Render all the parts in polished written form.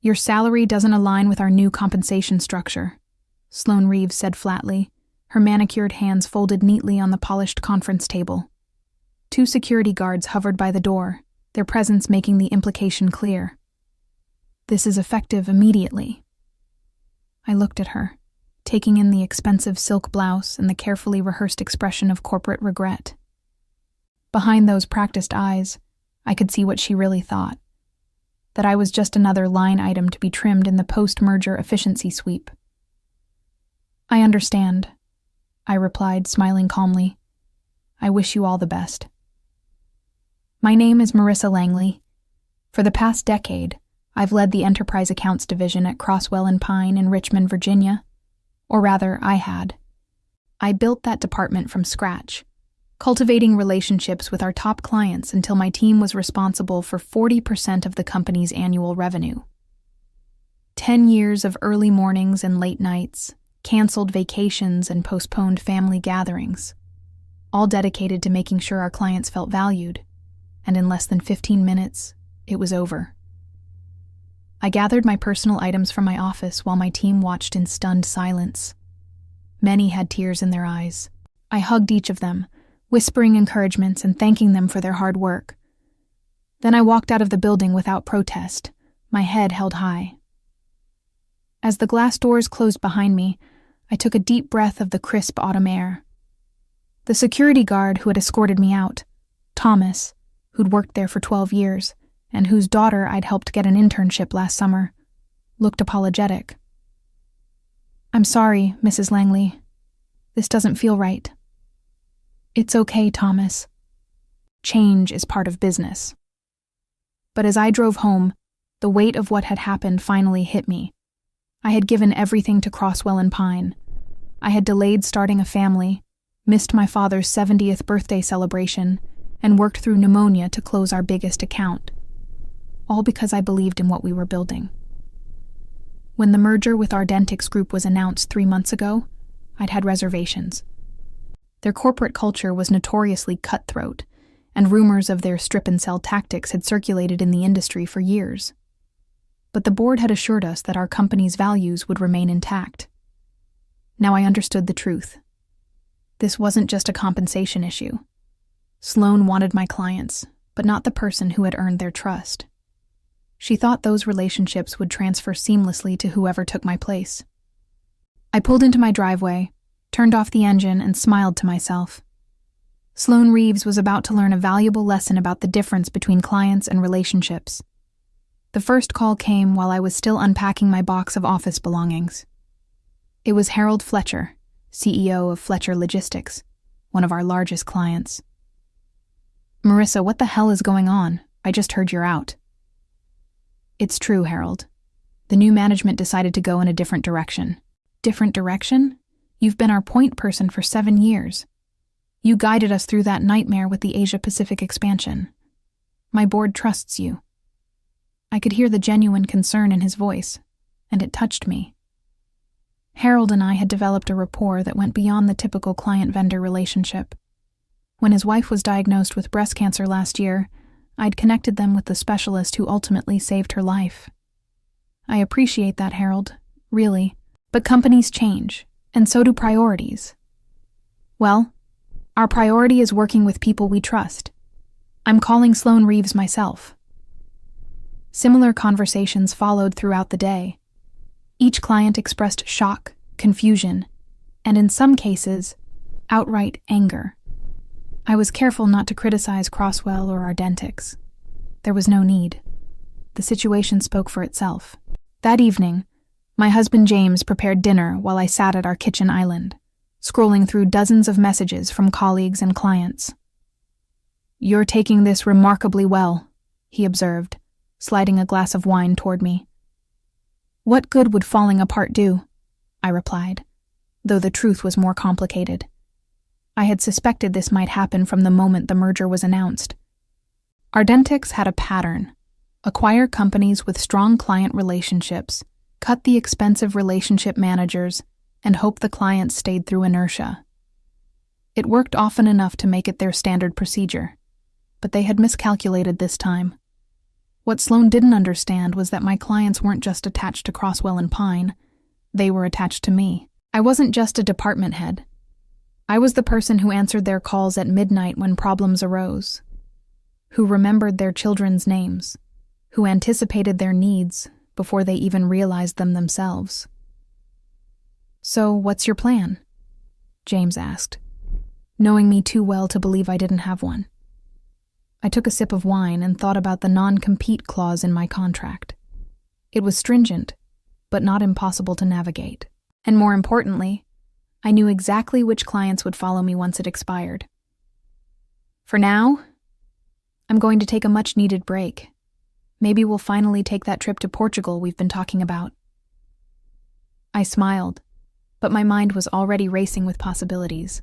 Your salary doesn't align with our new compensation structure, Sloane Reeves said flatly, her manicured hands folded neatly on the polished conference table. 2 security guards hovered by the door, their presence making the implication clear. This is effective immediately. I looked at her, taking in the expensive silk blouse and the carefully rehearsed expression of corporate regret. Behind those practiced eyes, I could see what she really thought, that I was just another line item to be trimmed in the post-merger efficiency sweep. I understand, I replied, smiling calmly. I wish you all the best. My name is Marissa Langley. For the past decade, I've led the Enterprise Accounts Division at Croswell & Pine in Richmond, Virginia. Or rather, I had. I built that department from scratch, cultivating relationships with our top clients until my team was responsible for 40% of the company's annual revenue. 10 years of early mornings and late nights, canceled vacations and postponed family gatherings, all dedicated to making sure our clients felt valued, and in less than 15 minutes, it was over. I gathered my personal items from my office while my team watched in stunned silence. Many had tears in their eyes. I hugged each of them, whispering encouragements and thanking them for their hard work. Then I walked out of the building without protest, my head held high. As the glass doors closed behind me, I took a deep breath of the crisp autumn air. The security guard who had escorted me out, Thomas, who'd worked there for 12 years, and whose daughter I'd helped get an internship last summer, looked apologetic. I'm sorry, Mrs. Langley. This doesn't feel right. It's okay, Thomas. Change is part of business. But as I drove home, the weight of what had happened finally hit me. I had given everything to Croswell & Pine. I had delayed starting a family, missed my father's 70th birthday celebration, and worked through pneumonia to close our biggest account. All because I believed in what we were building. When the merger with Ardentix Group was announced 3 months ago, I'd had reservations. Their corporate culture was notoriously cutthroat, and rumors of their strip-and-sell tactics had circulated in the industry for years. But the board had assured us that our company's values would remain intact. Now I understood the truth. This wasn't just a compensation issue. Sloane wanted my clients, but not the person who had earned their trust. She thought those relationships would transfer seamlessly to whoever took my place. I pulled into my driveway, turned off the engine, and smiled to myself. Sloane Reeves was about to learn a valuable lesson about the difference between clients and relationships. The first call came while I was still unpacking my box of office belongings. It was Harold Fletcher, CEO of Fletcher Logistics, one of our largest clients. Marissa, what the hell is going on? I just heard you're out. It's true, Harold. The new management decided to go in a different direction. Different direction? You've been our point person for 7 years. You guided us through that nightmare with the Asia-Pacific expansion. My board trusts you. I could hear the genuine concern in his voice, and it touched me. Harold and I had developed a rapport that went beyond the typical client-vendor relationship. When his wife was diagnosed with breast cancer last year, I'd connected them with the specialist who ultimately saved her life. I appreciate that, Harold, really, but companies change, and so do priorities. Well, our priority is working with people we trust. I'm calling Sloane Reeves myself. Similar conversations followed throughout the day. Each client expressed shock, confusion, and in some cases, outright anger. I was careful not to criticize Croswell or Ardentix. There was no need. The situation spoke for itself. That evening, my husband James prepared dinner while I sat at our kitchen island, scrolling through dozens of messages from colleagues and clients. You're taking this remarkably well, he observed, sliding a glass of wine toward me. What good would falling apart do? I replied, though the truth was more complicated. I had suspected this might happen from the moment the merger was announced. Ardentix had a pattern: acquire companies with strong client relationships, cut the expensive relationship managers, and hope the clients stayed through inertia. It worked often enough to make it their standard procedure, but they had miscalculated this time. What Sloan didn't understand was that my clients weren't just attached to Crosswell and Pine, they were attached to me. I wasn't just a department head. I was the person who answered their calls at midnight when problems arose, who remembered their children's names, who anticipated their needs before they even realized them themselves. "So, what's your plan?" James asked, knowing me too well to believe I didn't have one. I took a sip of wine and thought about the non-compete clause in my contract. It was stringent, but not impossible to navigate. And more importantly, I knew exactly which clients would follow me once it expired. For now, I'm going to take a much-needed break. Maybe we'll finally take that trip to Portugal we've been talking about. I smiled, but my mind was already racing with possibilities.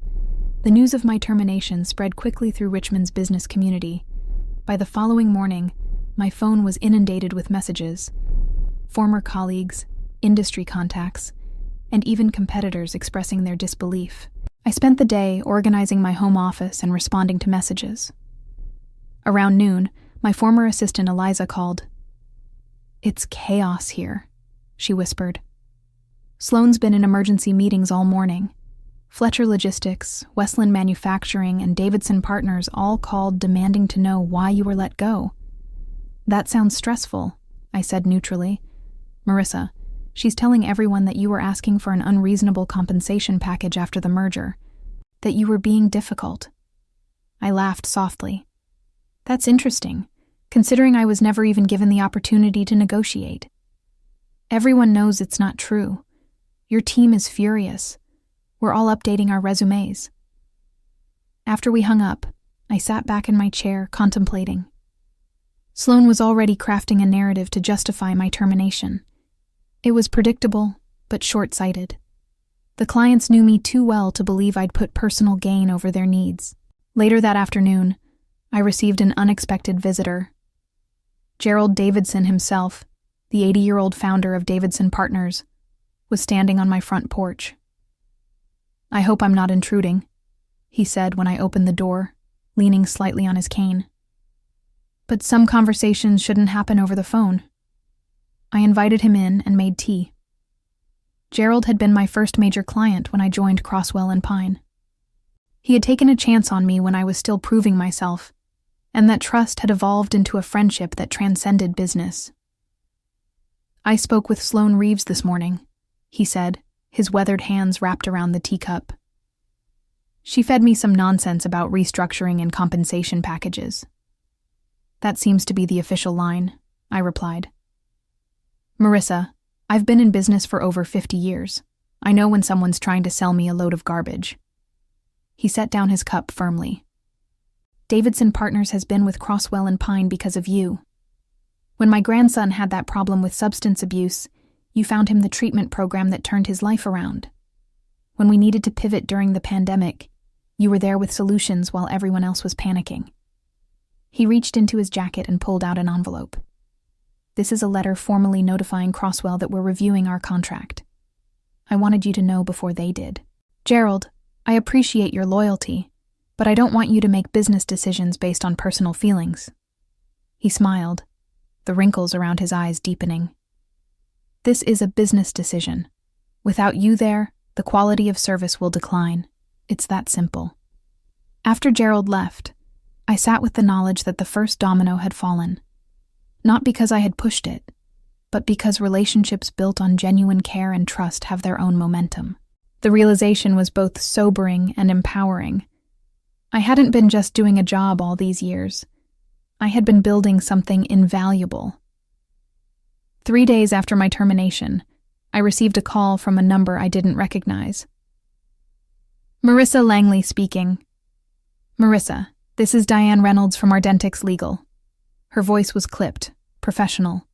The news of my termination spread quickly through Richmond's business community. By the following morning, my phone was inundated with messages. Former colleagues, industry contacts, and even competitors expressing their disbelief. I spent the day organizing my home office and responding to messages. Around noon, my former assistant Eliza called. "It's chaos here," she whispered. "Sloan's been in emergency meetings all morning. Fletcher Logistics, Westland Manufacturing, and Davidson Partners all called demanding to know why you were let go." "That sounds stressful," I said neutrally. "Marissa, she's telling everyone that you were asking for an unreasonable compensation package after the merger, that you were being difficult." I laughed softly. "That's interesting, considering I was never even given the opportunity to negotiate. Everyone knows it's not true. Your team is furious. We're all updating our resumes." After we hung up, I sat back in my chair, contemplating. Sloan was already crafting a narrative to justify my termination. It was predictable, but short-sighted. The clients knew me too well to believe I'd put personal gain over their needs. Later that afternoon, I received an unexpected visitor. Gerald Davidson himself, the 80-year-old founder of Davidson Partners, was standing on my front porch. "I hope I'm not intruding," he said when I opened the door, leaning slightly on his cane. "But some conversations shouldn't happen over the phone." I invited him in and made tea. Gerald had been my first major client when I joined Crosswell and Pine. He had taken a chance on me when I was still proving myself, and that trust had evolved into a friendship that transcended business. "I spoke with Sloan Reeves this morning," he said, his weathered hands wrapped around the teacup. "She fed me some nonsense about restructuring and compensation packages." "That seems to be the official line," I replied. "Marissa, I've been in business for over 50 years. I know when someone's trying to sell me a load of garbage." He set down his cup firmly. "Davidson Partners has been with Crosswell and Pine because of you. When my grandson had that problem with substance abuse, you found him the treatment program that turned his life around. When we needed to pivot during the pandemic, you were there with solutions while everyone else was panicking." He reached into his jacket and pulled out an envelope. "This is a letter formally notifying Crosswell that we're reviewing our contract. I wanted you to know before they did. Gerald, I appreciate your loyalty, but I don't want you to make business decisions based on personal feelings." He smiled, the wrinkles around his eyes deepening. "This is a business decision. Without you there, the quality of service will decline. It's that simple." After Gerald left, I sat with the knowledge that the first domino had fallen. Not because I had pushed it, but because relationships built on genuine care and trust have their own momentum. The realization was both sobering and empowering. I hadn't been just doing a job all these years. I had been building something invaluable. 3 days after my termination, I received a call from a number I didn't recognize. "Marissa Langley speaking." "Marissa, this is Diane Reynolds from Ardentix Legal." Her voice was clipped, professional.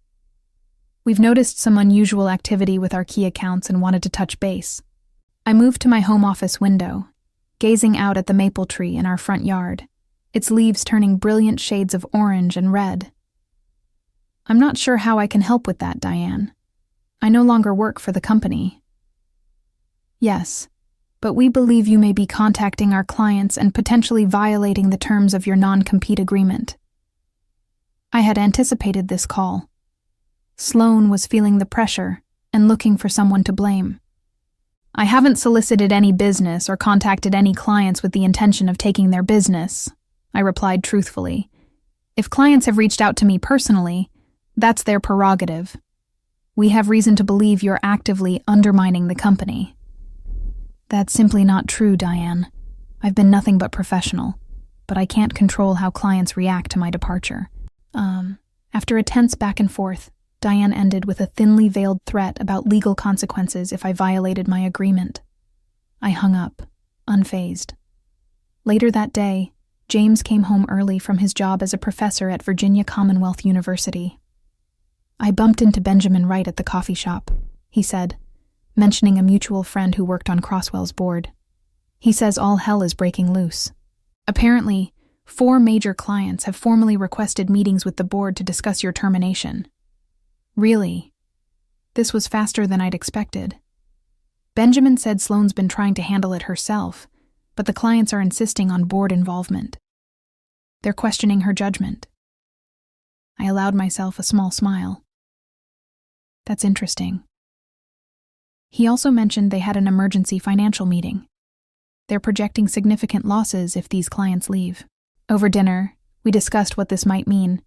"We've noticed some unusual activity with our key accounts and wanted to touch base." I moved to my home office window, gazing out at the maple tree in our front yard, its leaves turning brilliant shades of orange and red. "I'm not sure how I can help with that, Diane. I no longer work for the company." "Yes, but we believe you may be contacting our clients and potentially violating the terms of your non-compete agreement." I had anticipated this call. Sloane was feeling the pressure and looking for someone to blame. I haven't solicited any business or contacted any clients with the intention of taking their business, I replied truthfully. If clients have reached out to me personally, that's their prerogative. We have reason to believe you're actively undermining the company. That's simply not true, Diane. I've been nothing but professional, but I can't control how clients react to my departure. After a tense back and forth, Diane ended with a thinly veiled threat about legal consequences if I violated my agreement. I hung up, unfazed. Later that day, James came home early from his job as a professor at Virginia Commonwealth University. I bumped into Benjamin Wright at the coffee shop, he said, mentioning a mutual friend who worked on Crosswell's board. He says all hell is breaking loose. Apparently, 4 major clients have formally requested meetings with the board to discuss your termination. Really? This was faster than I'd expected. Benjamin said Sloane's been trying to handle it herself, but the clients are insisting on board involvement. They're questioning her judgment. I allowed myself a small smile. That's interesting. He also mentioned they had an emergency financial meeting. They're projecting significant losses if these clients leave. Over dinner, we discussed what this might mean.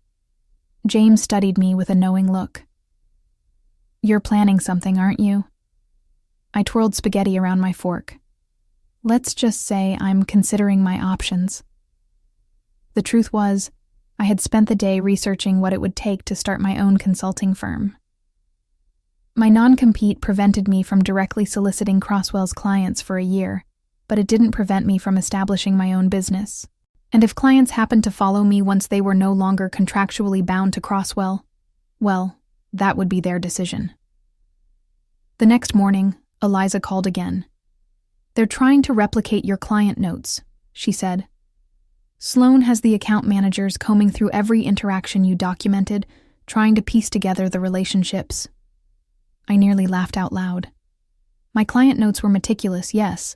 James studied me with a knowing look. You're planning something, aren't you? I twirled spaghetti around my fork. Let's just say I'm considering my options. The truth was, I had spent the day researching what it would take to start my own consulting firm. My non-compete prevented me from directly soliciting Crosswell's clients for a year, but it didn't prevent me from establishing my own business. And if clients happened to follow me once they were no longer contractually bound to Crosswell, well, that would be their decision. The next morning, Eliza called again. They're trying to replicate your client notes, she said. Sloane has the account managers combing through every interaction you documented, trying to piece together the relationships. I nearly laughed out loud. My client notes were meticulous, yes,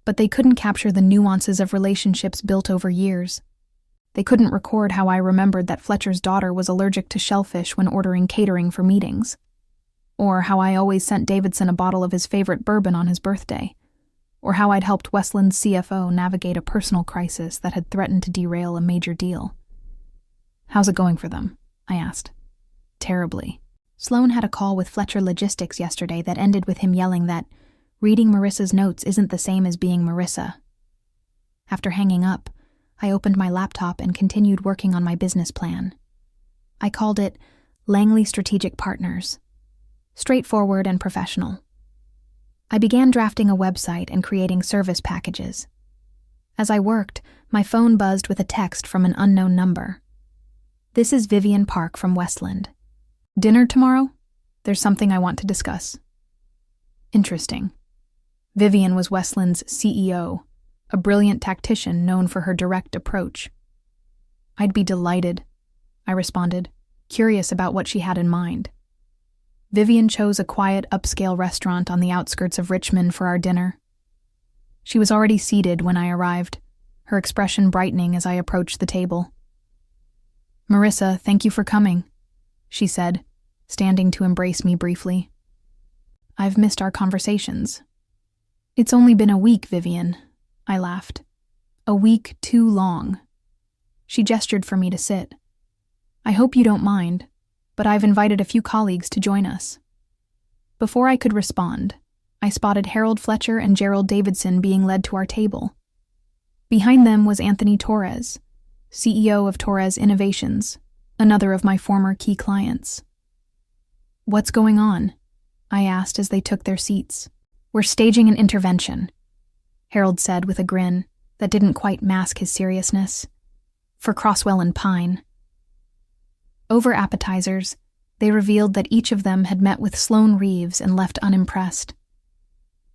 but they couldn't capture the nuances of relationships built over years. They couldn't record how I remembered that Fletcher's daughter was allergic to shellfish when ordering catering for meetings, or how I always sent Davidson a bottle of his favorite bourbon on his birthday, or how I'd helped Westland's CFO navigate a personal crisis that had threatened to derail a major deal. How's it going for them? I asked. Terribly. Sloane had a call with Fletcher Logistics yesterday that ended with him yelling that reading Marissa's notes isn't the same as being Marissa. After hanging up, I opened my laptop and continued working on my business plan. I called it Langley Strategic Partners. Straightforward and professional. I began drafting a website and creating service packages. As I worked, my phone buzzed with a text from an unknown number. This is Vivian Park from Westland. Dinner tomorrow? There's something I want to discuss. Interesting. Vivian was Westland's CEO, a brilliant tactician known for her direct approach. I'd be delighted, I responded, curious about what she had in mind. Vivian chose a quiet, upscale restaurant on the outskirts of Richmond for our dinner. She was already seated when I arrived, her expression brightening as I approached the table. Marissa, thank you for coming, she said, standing to embrace me briefly. I've missed our conversations. It's only been a week, Vivian, I laughed. A week too long. She gestured for me to sit. I hope you don't mind, but I've invited a few colleagues to join us. Before I could respond, I spotted Harold Fletcher and Gerald Davidson being led to our table. Behind them was Anthony Torres, CEO of Torres Innovations, another of my former key clients. What's going on? I asked as they took their seats. We're staging an intervention, Harold said with a grin that didn't quite mask his seriousness. For Crosswell and Pine. Over appetizers, they revealed that each of them had met with Sloane Reeves and left unimpressed.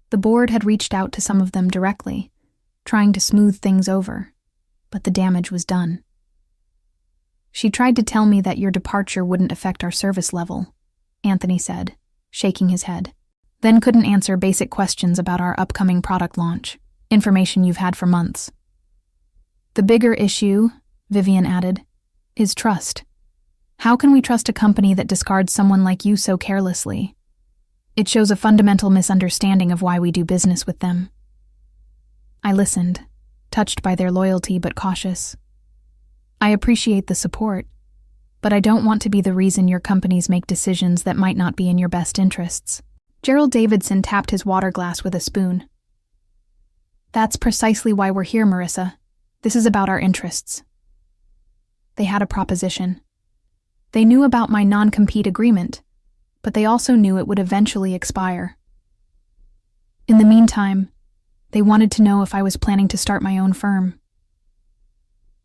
The board had reached out to some of them directly, trying to smooth things over, but the damage was done. She tried to tell me that your departure wouldn't affect our service level, Anthony said, shaking his head. Then couldn't answer basic questions about our upcoming product launch, information you've had for months. The bigger issue, Vivian added, is trust. How can we trust a company that discards someone like you so carelessly? It shows a fundamental misunderstanding of why we do business with them. I listened, touched by their loyalty but cautious. I appreciate the support, but I don't want to be the reason your companies make decisions that might not be in your best interests. Gerald Davidson tapped his water glass with a spoon. That's precisely why we're here, Marissa. This is about our interests. They had a proposition. They knew about my non-compete agreement, but they also knew it would eventually expire. In the meantime, they wanted to know if I was planning to start my own firm.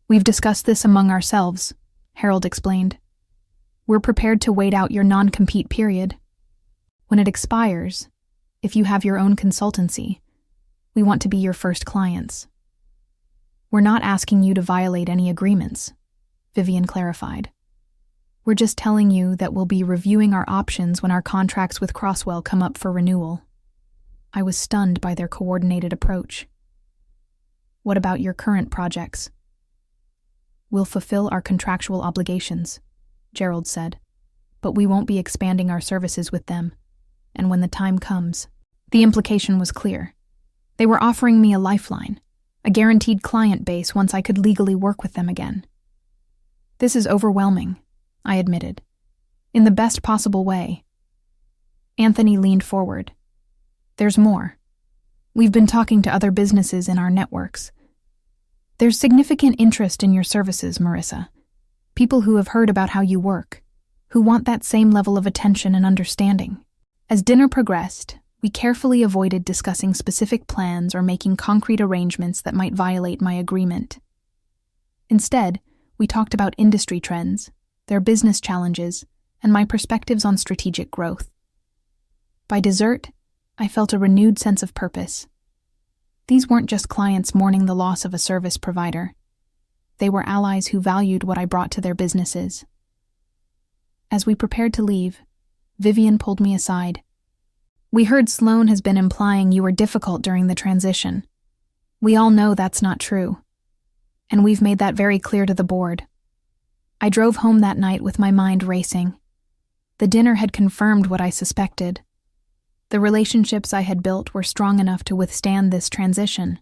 We've discussed this among ourselves, Harold explained. We're prepared to wait out your non-compete period. When it expires, if you have your own consultancy, we want to be your first clients. We're not asking you to violate any agreements, Vivian clarified. We're just telling you that we'll be reviewing our options when our contracts with Crosswell come up for renewal. I was stunned by their coordinated approach. What about your current projects? We'll fulfill our contractual obligations, Gerald said, but we won't be expanding our services with them, and when the time comes. The implication was clear. They were offering me a lifeline, a guaranteed client base once I could legally work with them again. This is overwhelming, I admitted, in the best possible way. Anthony leaned forward. There's more. We've been talking to other businesses in our networks. There's significant interest in your services, Marissa. People who have heard about how you work, who want that same level of attention and understanding. As dinner progressed, we carefully avoided discussing specific plans or making concrete arrangements that might violate my agreement. Instead, we talked about industry trends, their business challenges, and my perspectives on strategic growth. By dessert, I felt a renewed sense of purpose. These weren't just clients mourning the loss of a service provider. They were allies who valued what I brought to their businesses. As we prepared to leave, Vivian pulled me aside. We heard Sloan has been implying you were difficult during the transition. We all know that's not true, and we've made that very clear to the board. I drove home that night with my mind racing. The dinner had confirmed what I suspected. The relationships I had built were strong enough to withstand this transition.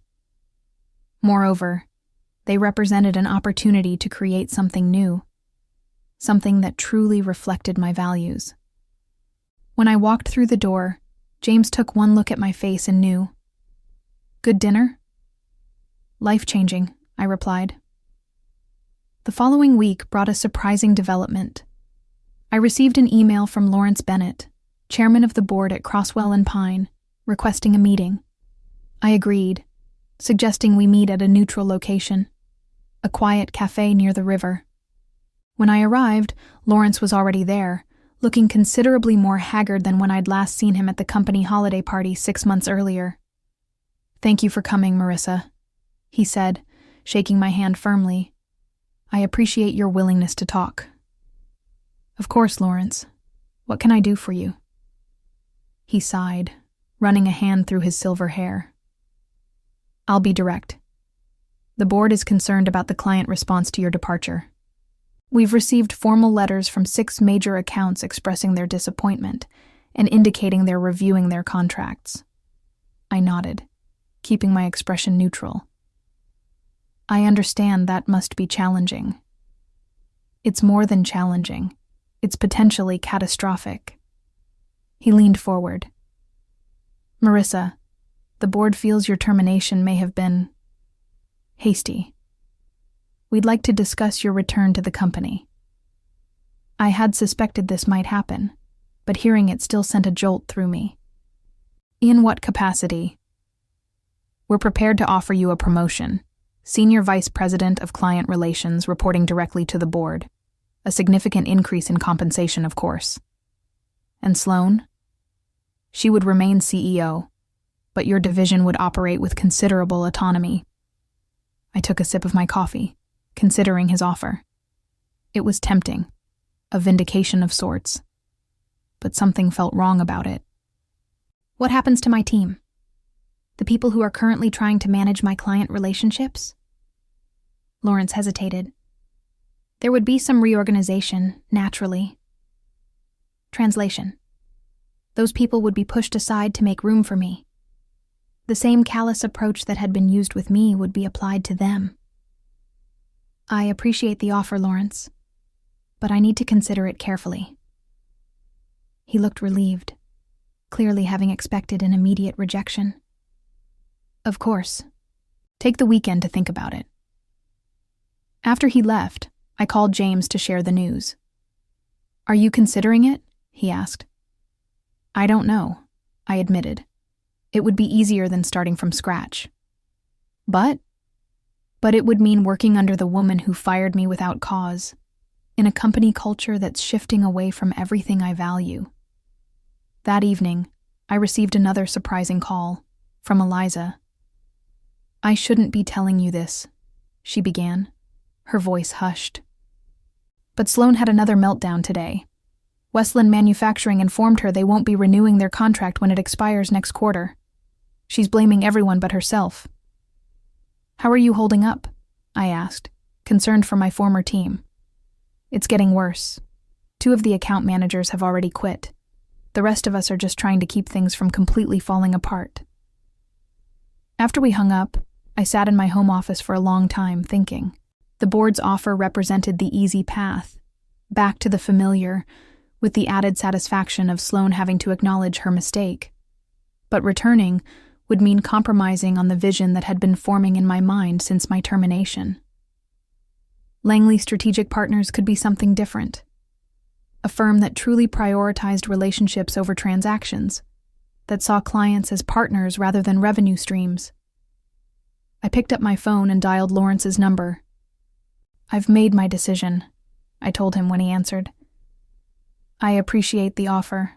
Moreover, they represented an opportunity to create something new, something that truly reflected my values. When I walked through the door, James took one look at my face and knew. Good dinner? Life-changing, I replied. The following week brought a surprising development. I received an email from Lawrence Bennett, chairman of the board at Crosswell and Pine, requesting a meeting. I agreed, suggesting we meet at a neutral location, a quiet cafe near the river. When I arrived, Lawrence was already there, looking considerably more haggard than when I'd last seen him at the company holiday party 6 months earlier. Thank you for coming, Marissa, he said, shaking my hand firmly. I appreciate your willingness to talk. Of course, Lawrence. What can I do for you? He sighed, running a hand through his silver hair. I'll be direct. The board is concerned about the client response to your departure. We've received formal letters from 6 major accounts expressing their disappointment and indicating they're reviewing their contracts. I nodded, keeping my expression neutral. I understand that must be challenging. It's more than challenging. It's potentially catastrophic. He leaned forward. Marissa, the board feels your termination may have been hasty. We'd like to discuss your return to the company. I had suspected this might happen, but hearing it still sent a jolt through me. In what capacity? We're prepared to offer you a promotion, Senior Vice President of Client Relations, reporting directly to the board. A significant increase in compensation, of course. And Sloan? She would remain CEO, but your division would operate with considerable autonomy. I took a sip of my coffee, considering his offer. It was tempting, a vindication of sorts, but something felt wrong about it. What happens to my team? The people who are currently trying to manage my client relationships? Lawrence hesitated. There would be some reorganization, naturally. Translation. Those people would be pushed aside to make room for me. The same callous approach that had been used with me would be applied to them. I appreciate the offer, Lawrence, but I need to consider it carefully. He looked relieved, clearly having expected an immediate rejection. Of course. Take the weekend to think about it. After he left, I called James to share the news. Are you considering it? He asked. I don't know, I admitted. It would be easier than starting from scratch. But it would mean working under the woman who fired me without cause, in a company culture that's shifting away from everything I value. That evening, I received another surprising call from Eliza. I shouldn't be telling you this, she began, her voice hushed. But Sloan had another meltdown today. Westland Manufacturing informed her they won't be renewing their contract when it expires next quarter. She's blaming everyone but herself. How are you holding up? I asked, concerned for my former team. It's getting worse. 2 of the account managers have already quit. The rest of us are just trying to keep things from completely falling apart. After we hung up, I sat in my home office for a long time thinking. The board's offer represented the easy path, back to the familiar, with the added satisfaction of Sloan having to acknowledge her mistake. But returning would mean compromising on the vision that had been forming in my mind since my termination. Langley Strategic Partners could be something different. A firm that truly prioritized relationships over transactions, that saw clients as partners rather than revenue streams. I picked up my phone and dialed Lawrence's number. I've made my decision, I told him when he answered. I appreciate the offer,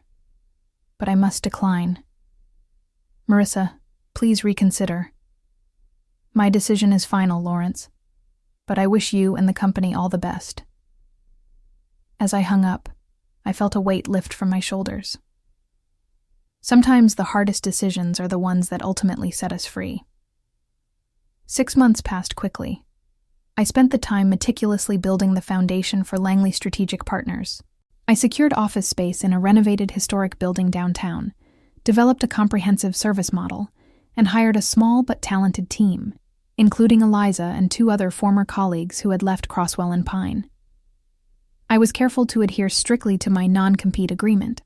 but I must decline. Marissa, please reconsider. My decision is final, Lawrence, but I wish you and the company all the best. As I hung up, I felt a weight lift from my shoulders. Sometimes the hardest decisions are the ones that ultimately set us free. 6 months passed quickly. I spent the time meticulously building the foundation for Langley Strategic Partners. I secured office space in a renovated historic building downtown, developed a comprehensive service model, and hired a small but talented team, including Eliza and 2 other former colleagues who had left Crosswell and Pine. I was careful to adhere strictly to my non-compete agreement,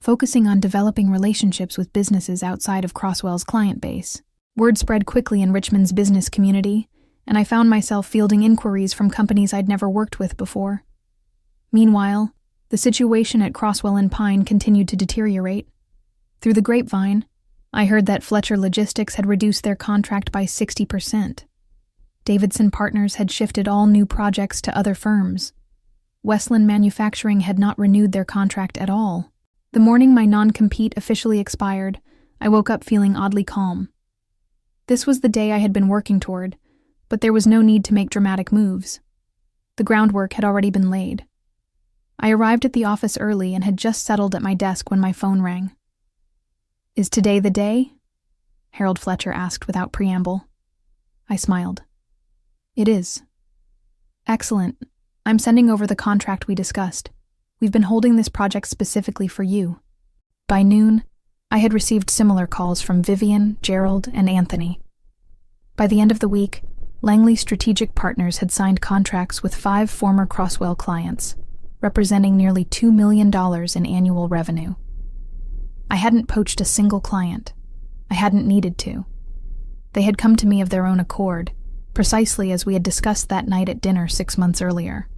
focusing on developing relationships with businesses outside of Crosswell's client base. Word spread quickly in Richmond's business community, and I found myself fielding inquiries from companies I'd never worked with before. Meanwhile, the situation at Crosswell and Pine continued to deteriorate. Through the grapevine, I heard that Fletcher Logistics had reduced their contract by 60%. Davidson Partners had shifted all new projects to other firms. Westland Manufacturing had not renewed their contract at all. The morning my non-compete officially expired, I woke up feeling oddly calm. This was the day I had been working toward, but there was no need to make dramatic moves. The groundwork had already been laid. I arrived at the office early and had just settled at my desk when my phone rang. Is today the day? Harold Fletcher asked without preamble. I smiled. It is. Excellent. I'm sending over the contract we discussed. We've been holding this project specifically for you. By noon, I had received similar calls from Vivian, Gerald, and Anthony. By the end of the week, Langley Strategic Partners had signed contracts with 5 former Crosswell clients, representing nearly $2 million in annual revenue. I hadn't poached a single client. I hadn't needed to. They had come to me of their own accord, precisely as we had discussed that night at dinner 6 months earlier.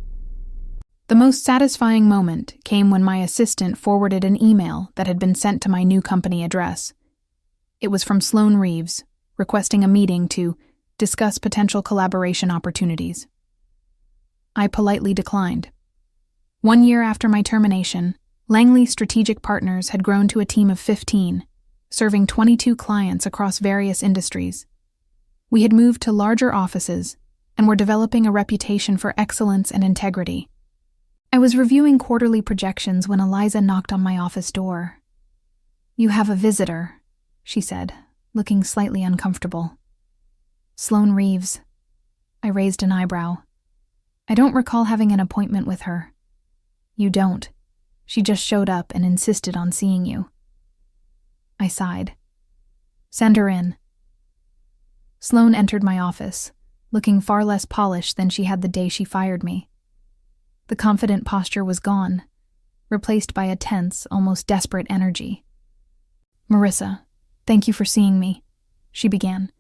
The most satisfying moment came when my assistant forwarded an email that had been sent to my new company address. It was from Sloan Reeves, requesting a meeting to discuss potential collaboration opportunities. I politely declined. 1 year after my termination, Langley Strategic Partners had grown to a team of 15, serving 22 clients across various industries. We had moved to larger offices and were developing a reputation for excellence and integrity. I was reviewing quarterly projections when Eliza knocked on my office door. "You have a visitor," she said, looking slightly uncomfortable. "Sloan Reeves." I raised an eyebrow. I don't recall having an appointment with her. You don't. She just showed up and insisted on seeing you. I sighed. Send her in. Sloane entered my office, looking far less polished than she had the day she fired me. The confident posture was gone, replaced by a tense, almost desperate energy. Marissa, thank you for seeing me, she began,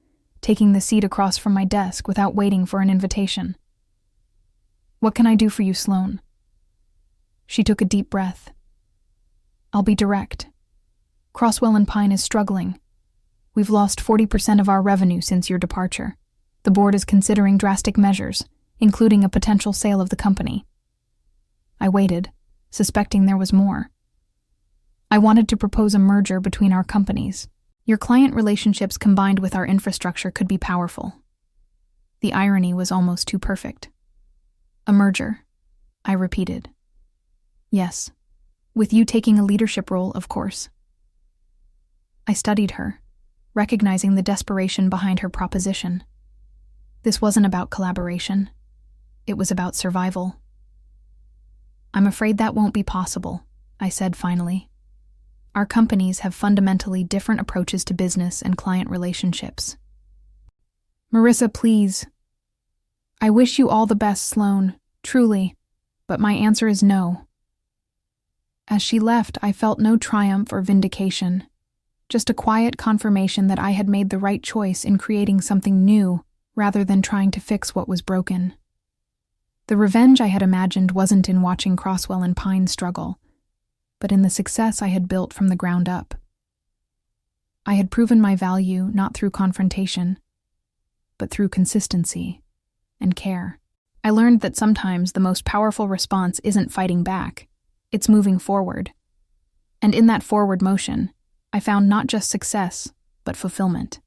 taking the seat across from my desk without waiting for an invitation. What can I do for you, Sloane? She took a deep breath. I'll be direct. Crosswell and Pine is struggling. We've lost 40% of our revenue since your departure. The board is considering drastic measures, including a potential sale of the company. I waited, suspecting there was more. I wanted to propose a merger between our companies. Your client relationships combined with our infrastructure could be powerful. The irony was almost too perfect. A merger, I repeated. Yes, with you taking a leadership role, of course. I studied her, recognizing the desperation behind her proposition. This wasn't about collaboration. It was about survival. I'm afraid that won't be possible, I said finally. Our companies have fundamentally different approaches to business and client relationships. Marissa, please. I wish you all the best, Sloane, truly, but my answer is no. As she left, I felt no triumph or vindication, just a quiet confirmation that I had made the right choice in creating something new rather than trying to fix what was broken. The revenge I had imagined wasn't in watching Crosswell and Pine struggle, but in the success I had built from the ground up. I had proven my value not through confrontation, but through consistency and care. I learned that sometimes the most powerful response isn't fighting back, it's moving forward. And in that forward motion, I found not just success, but fulfillment.